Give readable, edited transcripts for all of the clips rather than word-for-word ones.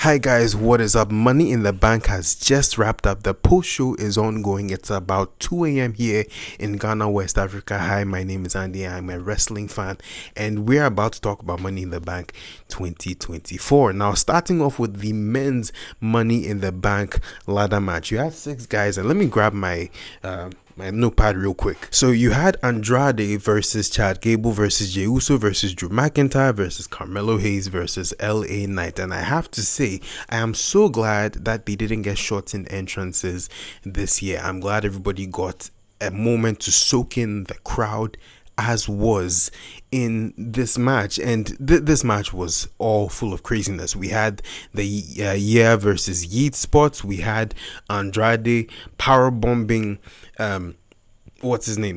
Hi guys, what is up? Money in the Bank has just wrapped up. The post show is ongoing. It's about 2 a.m. here in Ghana, West Africa. Hi, my name is Andy. I'm a wrestling fan, and we're about to talk about Money in the Bank 2024. Now, starting off with the men's Money in the Bank ladder match, you had 6 guys, and let me grab my notepad real quick. So you had Andrade versus Chad Gable versus Jey Uso versus Drew McIntyre versus Carmelo Hayes versus LA Knight. And I have to say, I am so glad that they didn't get shortened entrances this year. I'm glad everybody got a moment to soak in the crowd, as was in this match. And this match was all full of craziness. We had the Yeah versus Yeet spots. We had Andrade power bombing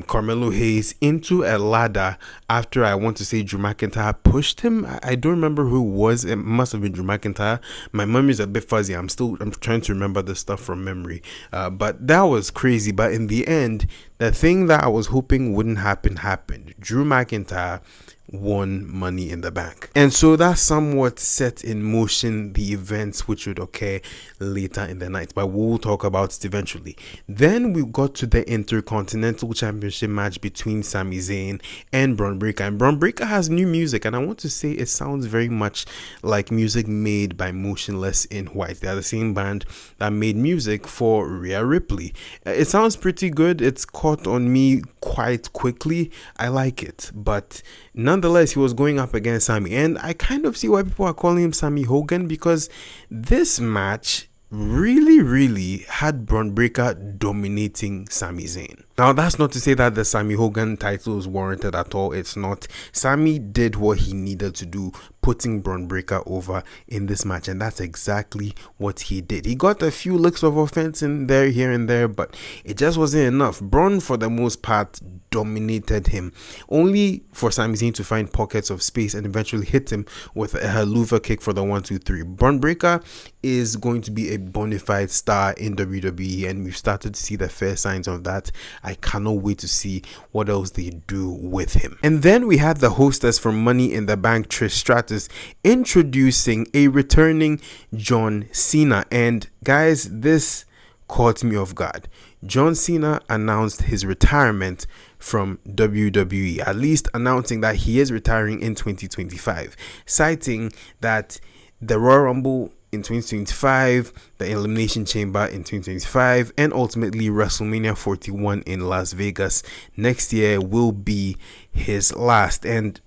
Carmelo Hayes into a ladder after, I want to say, Drew McIntyre pushed him. I don't remember who it was. It must have been Drew McIntyre. My memory's a bit fuzzy. I'm trying to remember the stuff from memory. But that was crazy. But in the end, the thing that I was hoping wouldn't happen happened. Drew McIntyre won Money in the Bank, and so that somewhat set in motion the events which would occur later in the night, but we'll talk about it eventually. Then we got to the Intercontinental Championship match between Sami Zayn and Braun Breaker, and Braun Breaker has new music, and I want to say it sounds very much like music made by Motionless in White. They are the same band that made music for Rhea Ripley. It sounds pretty good. It's caught on me quite quickly. I like it, but nonetheless, he was going up against Sami, and I kind of see why people are calling him Sammy Hogan, because this match really had Braun Breaker dominating Sami Zayn. Now, that's not to say that the Sammy Hogan title is warranted at all. It's not. Sami did what he needed to do, putting Braun Breaker over in this match, and that's exactly what he did. He got a few licks of offense in there, here and there, but it just wasn't enough. Braun, for the most part, dominated him, only for Sami Zayn to find pockets of space and eventually hit him with a haluva kick for the 1-2-3. Braun Breaker is going to be a bona fide star in WWE, and we've started to see the first signs of that. I cannot wait to see what else they do with him. And then we had the hostess from Money in the Bank, Trish Stratus, introducing a returning John Cena. And guys, this caught me off guard. John Cena announced his retirement from WWE, at least announcing that he is retiring in 2025, citing that the Royal Rumble in 2025, the Elimination Chamber in 2025, and ultimately WrestleMania 41 in Las Vegas next year will be his last. And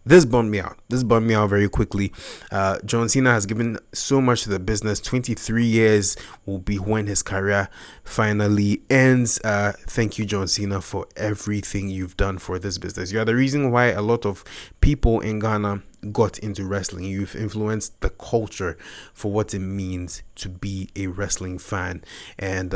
this bummed me out. This bummed me out very quickly. John Cena has given so much to the business. 23 years will be when his career finally ends. Thank you, John Cena, for everything you've done for this business. You are the reason why a lot of people in Ghana got into wrestling. You've influenced the culture for what it means to be a wrestling fan. And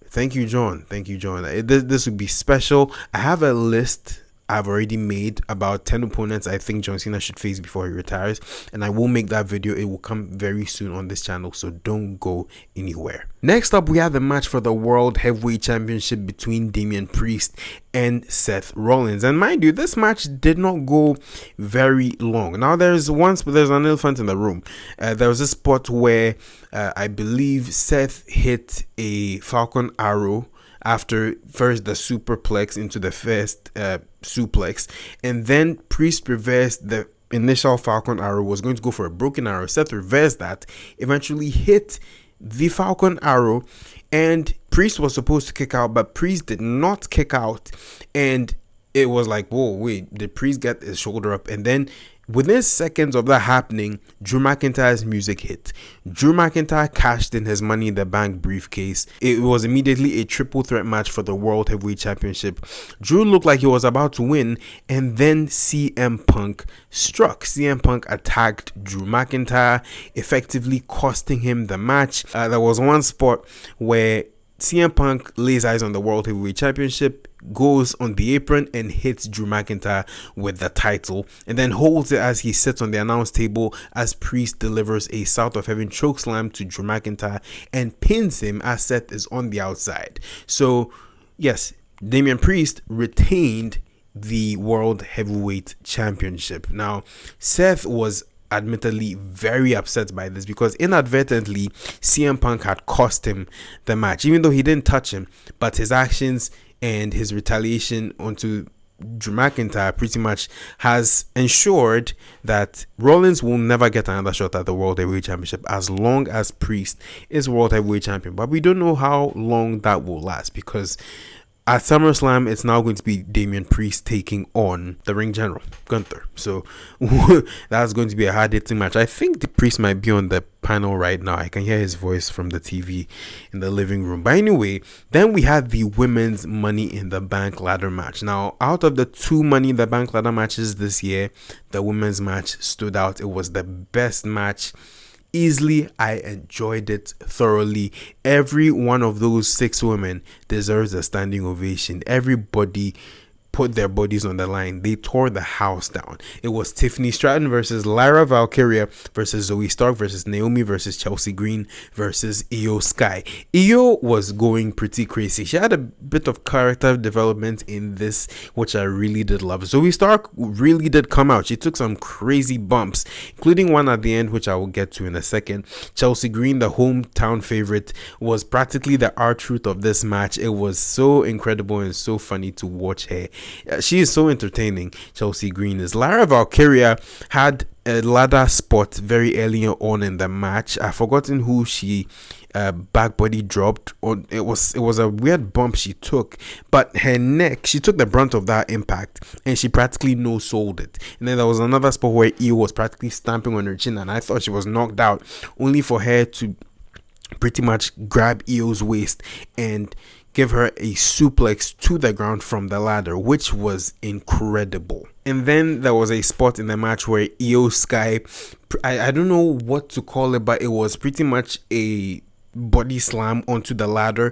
thank you, John. Thank you, John. This would be special. I have a list I've already made about 10 opponents I think John Cena should face before he retires, and I will make that video. It will come very soon on this channel, so don't go anywhere. Next up, we have the match for the World Heavyweight Championship between Damian Priest and Seth Rollins. And mind you, this match did not go very long. Now, there's an elephant in the room. There was a spot where I believe Seth hit a Falcon Arrow after first the superplex into the first suplex, and then Priest reversed the initial Falcon Arrow, was going to go for a broken arrow. Seth reversed that, eventually hit the Falcon Arrow, and Priest was supposed to kick out, but Priest did not kick out, and it was like, whoa, wait, did Priest get his shoulder up? And then within seconds of that happening, Drew McIntyre's music hit. Drew McIntyre cashed in his Money in the Bank briefcase. It was immediately a triple threat match for the World Heavyweight Championship. Drew looked like he was about to win, and then CM Punk struck. CM Punk attacked Drew McIntyre, effectively costing him the match. There was one spot where CM Punk lays eyes on the World Heavyweight Championship, goes on the apron and hits Drew McIntyre with the title, and then holds it as he sits on the announce table as Priest delivers a South of Heaven chokeslam to Drew McIntyre and pins him as Seth is on the outside. So yes, Damian Priest retained the World Heavyweight Championship. Now, Seth was admittedly very upset by this, because inadvertently CM Punk had cost him the match, even though he didn't touch him, but his actions and his retaliation onto Drew McIntyre pretty much has ensured that Rollins will never get another shot at the World Heavyweight Championship as long as Priest is World Heavyweight Champion. But we don't know how long that will last, because at SummerSlam, it's now going to be Damian Priest taking on the ring general, Gunther. So that's going to be a hard-hitting match. I think the Priest might be on the panel right now. I can hear his voice from the TV in the living room. But anyway, then we had the women's Money in the Bank ladder match. Now, out of the 2 Money in the Bank ladder matches this year, the women's match stood out. It was the best match. Easily, I enjoyed it thoroughly. Every one of those 6 women deserves a standing ovation. Everybody put their bodies on the line. They tore the house down. It was Tiffany Stratton versus Lyra Valkyria versus Zoe Stark versus Naomi versus Chelsea Green versus Io Sky. Io was going pretty crazy. She had a bit of character development in this, which I really did love. Zoe Stark really did come out. She took some crazy bumps, including one at the end, which I will get to in a second. Chelsea Green, the hometown favorite, was practically the R-Truth of this match. It was so incredible and so funny to watch her. She is so entertaining. Chelsea Green is. Lyra Valkyria had a ladder spot very early on in the match. I've forgotten who she back body dropped on. It was a weird bump she took, but her neck, she took the brunt of that impact and she practically no-sold it. And then there was another spot where Io was practically stamping on her chin, and I thought she was knocked out, only for her to pretty much grab Io's waist and give her a suplex to the ground from the ladder, which was incredible. And then there was a spot in the match where Io Sky, I don't know what to call it, but it was pretty much a body slam onto the ladder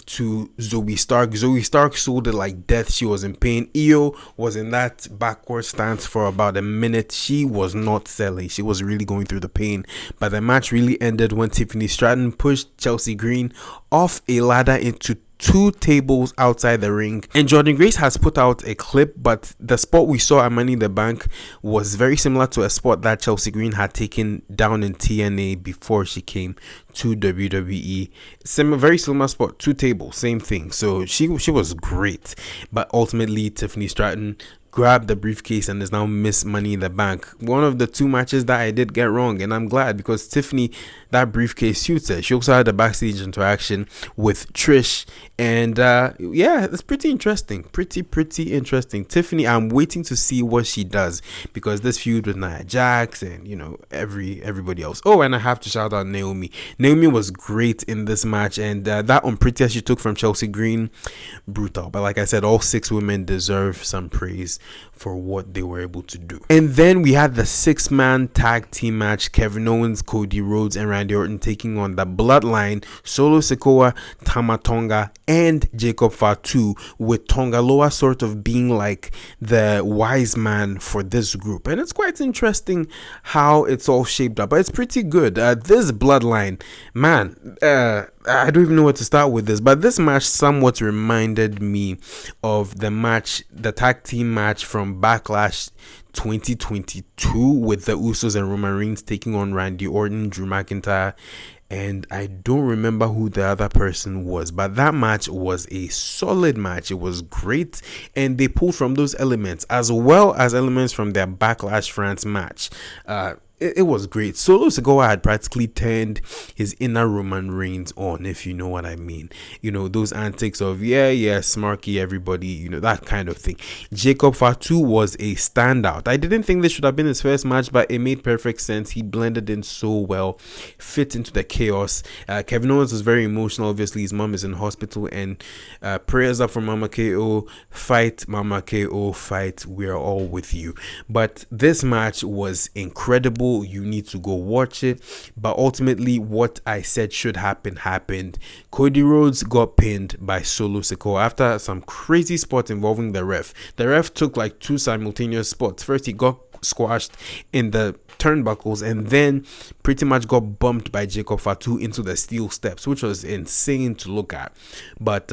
to Zoe Stark. Zoe Stark sold it like death. She was in pain. Io was in that backward stance for about a minute. She was not selling. She was really going through the pain. But the match really ended when Tiffany Stratton pushed Chelsea Green off a ladder into 2 tables outside the ring. And Jordan Grace has put out a clip, but the spot we saw at Money in the Bank was very similar to a spot that Chelsea Green had taken down in TNA before she came to WWE. Very similar spot, 2 tables, same thing. So she was great, but ultimately Tiffany Stratton grabbed the briefcase and is now Miss Money in the Bank. One of the 2 matches that I did get wrong, and I'm glad, because Tiffany, that briefcase suits her. She also had a backstage interaction with Trish, and yeah, it's pretty interesting. Pretty interesting. Tiffany, I'm waiting to see what she does, because this feud with Nia Jax and everybody else. Oh, and I have to shout out Naomi. Naomi was great in this match, and that unprettier she took from Chelsea Green, brutal. But like I said, all 6 women deserve some praise for what they were able to do. And then we had the 6-man tag team match: Kevin Owens, Cody Rhodes, and Randy Orton taking on the Bloodline, Solo Sikoa, Tama Tonga, and Jacob Fatu, with Tongaloa sort of being like the wise man for this group. And it's quite interesting how it's all shaped up, but it's pretty good. This Bloodline, man, I don't even know where to start with this, but this match somewhat reminded me of the tag team match from Backlash 2022 with the Usos and Roman Reigns taking on Randy Orton, Drew McIntyre, and I don't remember who the other person was, but that match was a solid match. It was great, and they pulled from those elements as well as elements from their Backlash France match. It was great. Solo Sikoa had practically turned his inner Roman Reigns on, if you know what I mean. Those antics of smarky everybody, that kind of thing. Jacob Fatu was a standout. I didn't think this should have been his first match, but it made perfect sense. He blended in so well, fit into the chaos. Kevin Owens was very emotional. Obviously, his mom is in hospital, and prayers up for Mama KO. Fight, Mama KO, fight. We are all with you. But this match was incredible. You need to go watch it. But ultimately, what I said should happen happened. Cody Rhodes got pinned by Solo Sikoa after some crazy spot involving the ref. The ref took like 2 simultaneous spots. First, he got squashed in the turnbuckles, and then pretty much got bumped by Jacob Fatu into the steel steps, which was insane to look at. But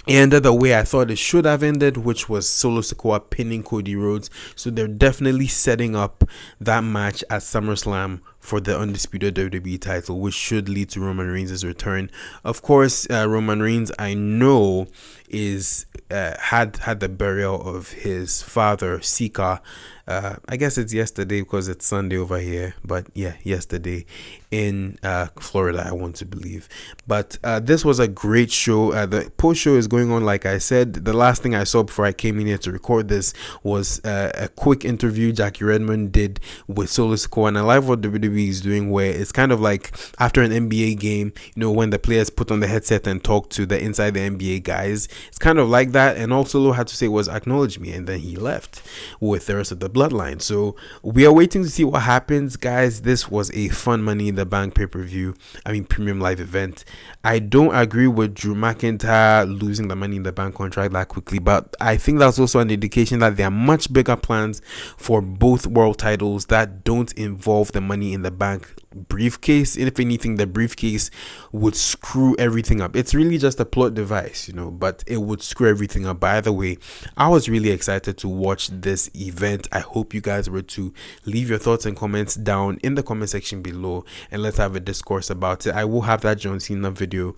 It ended the way I thought it should have ended, which was Solo Sikoa pinning Cody Rhodes. So they're definitely setting up that match at SummerSlam for the undisputed WWE title, which should lead to Roman Reigns' return. Of course, Roman Reigns, I know, is had the burial of his father Sika. I guess it's yesterday because it's Sunday over here, but yeah, yesterday in Florida, I want to believe. But this was a great show. The post show is going on, like I said. The last thing I saw before I came in here to record this was a quick interview Jackie Redmond did with Solo Sikoa, and I like what WWE is doing, where it's kind of like after an NBA game, you know, when the players put on the headset and talk to the inside the NBA guys. It's kind of like that, and all Solo had to say was acknowledge me, and then he left with the rest of the Bloodline. So we are waiting to see what happens, guys. This was a fun Money in the Bank pay-per-view, premium live event. I don't agree with Drew McIntyre losing the Money in the Bank contract that quickly, but I think that's also an indication that there are much bigger plans for both world titles that don't involve the Money in the Bank briefcase. If anything, the briefcase would screw everything up. It's really just a plot device, you know, but it would screw everything up. By the way, I was really excited to watch this event. I hope you guys were too. Leave your thoughts and comments down in the comment section below, and let's have a discourse about it. I will have that John Cena video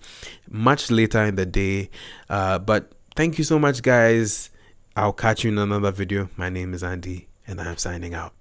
much later in the day, but thank you so much, guys. I'll catch you in another video. My name is Andy, and I'm signing out.